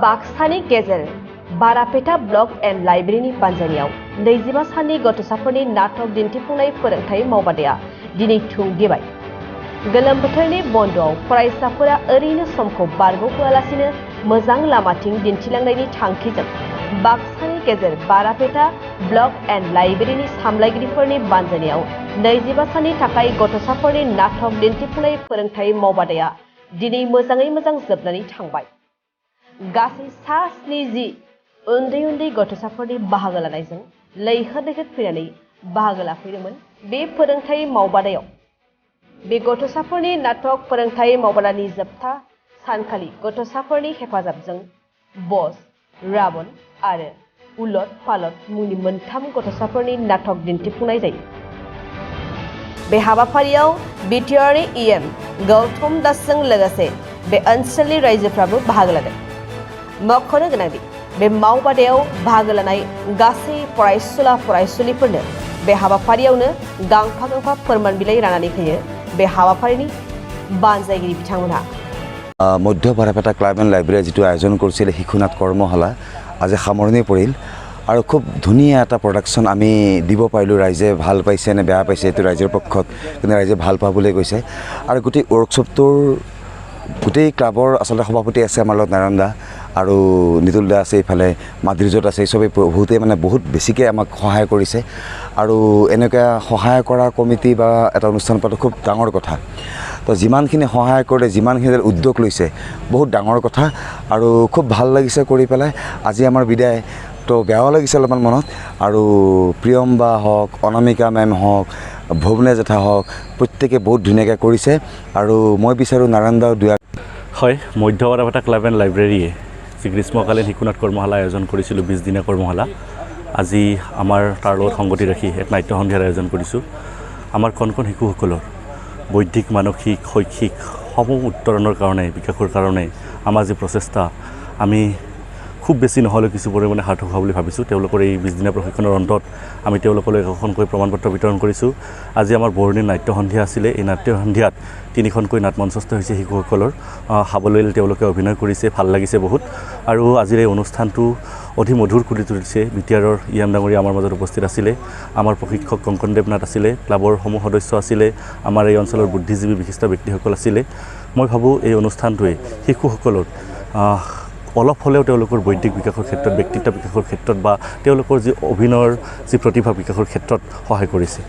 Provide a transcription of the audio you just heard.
बाक्सानि गेजेर बारापेटा block end लाइब्रेरिनि बानजायनायाव 25 साननि गथ'साफोरनि नाटक दिन्थिफुंनाय फोरोंथाय मावबादाया दिनै थुंगेबाय। गोलोम बोथोरनि बन्द'आव फरायसाफोरा ओरैनो समखौ बारग'होआलासिनो मोजां लामाथिं दिन्थिलांनायनि थांखिजों बाक्सानि गेजेर बारापेटा ब्लक एन्ड लाइब्रेरिनि सामलायगिरिफोरनि बानजायनायाव 25 साननि थाखाय गथ'साफोरनि नाटक दिन्थिफुंनाय फोरोंथाय मावबादाया दिनै मोजाङै मोजां जोबनानै थांबाय। गासै 70 उन्दै उन्दै गथ'साफोरनि बाहागो लानायजों लैहोर लैहोर फैनानै बाहागो लाफैदोंमोन बे फोरोंथाय मावबादायाव। बे गथ'साफोरनि नाटक फोरोंथाय मावबादानि जोबथा सानखालि गथ'साफोरनि हेफाजाबजों बस, राबन आरो उलट पालट मुंनि मोनथाम गथ'साफोरनि नाटक दिन्थिफुंनाय जायो। बे हाबाफारियाव बिटिआरनि इएम गथ'स लोगोसे बे ओनसोलनि रायजोफ्राबो बाहागो लादों। मख'नो गोनांदि बे मावबादायाव बाहागो लानाय गासै फरायसुला फरायसुलिफोरनो बे हाबाफारियावनो गांफा गांफा फोरमान बिलाइ राननानै होयो बे हाबाफारिनि बानजायगिरि बिथांमोनहा। मध्य बारापेटा क्लाब एन्ड लाइब्रेৰীয়ে যিটো আয়োজন কৰিছিল শিশুনাট কৰ্মশালা আজি সামৰণি পৰিল আৰু খুব ধুনীয়া এটা প্ৰডাকশ্যন আমি দিব পাৰিলোঁ। ৰাইজে ভাল পাইছে নে বেয়া পাইছে এইটো ৰাইজৰ পক্ষত, কিন্তু ৰাইজে ভাল পাব বুলি কৈছে। আৰু গোটেই ৱৰ্কশ্বপটোৰ গোটেই ক্লাবৰ আচলতে সভাপতি আছে আমাৰ লগত নাৰায়ণ দা আৰু নিতুল দা আছে, ইফালে মাধুৰ্যত আছে, চবেই বহুতে মানে বহুত বেছিকৈ আমাক সহায় কৰিছে। আৰু এনেকুৱা সহায় কৰা কমিটি বা এটা অনুষ্ঠান পতাটো খুব ডাঙৰ কথা। তো যিমানখিনি সহায় কৰে, যিমানখিনি উদ্যোগ লৈছে বহুত ডাঙৰ কথা আৰু খুব ভাল লাগিছে কৰি পেলাই। আজি আমাৰ বিদায় তো বেয়াও লাগিছে অলপমান মনত। আৰু প্ৰিয়ম বা হওক, অনামিকা মেম হওক, ভৱনে জেঠা হওক, প্ৰত্যেকে বহুত ধুনীয়াকৈ কৰিছে। আৰু মই বিচাৰোঁ নাৰায়ণ দাও হয়, মধ্য বাৰাপেটা ক্লাব এণ্ড লাইব্ৰেৰীয়ে যি গ্ৰীষ্মকালীন শিশুনাট কৰ্মশালা আয়োজন কৰিছিলোঁ, 20 দিনীয়া কৰ্মশালা, আজি আমাৰ তাৰ লগত সংগতি ৰাখি এক নাট্য সন্ধিয়াৰ আয়োজন কৰিছোঁ। আমাৰ কণ কণ শিশুসকলৰ বৌদ্ধিক, মানসিক, শৈক্ষিক সমূহ উত্তৰণৰ কাৰণে, বিকাশৰ কাৰণে আমাৰ যি প্ৰচেষ্টা, আমি খুব বেছি নহ'লেও কিছু পৰিমাণে সাৰ্থক হোৱা বুলি ভাবিছোঁ। তেওঁলোকৰ এই 20 দিনীয়া প্ৰশিক্ষণৰ অন্তত আমি তেওঁলোকলৈ এখনকৈ প্ৰমাণপত্ৰ বিতৰণ কৰিছোঁ। আজি আমাৰ বৰণিৰ নাট্য সন্ধিয়া আছিলে। এই নাট্য সন্ধিয়াত 3খনকৈ নাট মঞ্চস্থ হৈছে শিশুসকলৰ। সাৱলীল তেওঁলোকে অভিনয় কৰিছে, ভাল লাগিছে বহুত। আৰু আজিৰ এই অনুষ্ঠানটো অধি মধুৰ কৰি তুলিছে। বিটিআৰৰ ইএম ডাঙৰীয়া আমাৰ মাজত উপস্থিত আছিলে, আমাৰ প্ৰশিক্ষক কংকনদেৱ নাথ আছিলে, ক্লাবৰ সমূহ সদস্য আছিলে, আমাৰ এই অঞ্চলৰ বুদ্ধিজীৱী বিশিষ্ট ব্যক্তিসকল আছিলে। মই ভাবোঁ এই অনুষ্ঠানটোৱে শিশুসকলৰ অলপ হ'লেও তেওঁলোকৰ বৌদ্ধিক বিকাশৰ ক্ষেত্ৰত, ব্যক্তিত্ব বিকাশৰ ক্ষেত্ৰত বা তেওঁলোকৰ যি অভিনয়ৰ যি প্ৰতিভা বিকাশৰ ক্ষেত্ৰত সহায় কৰিছে।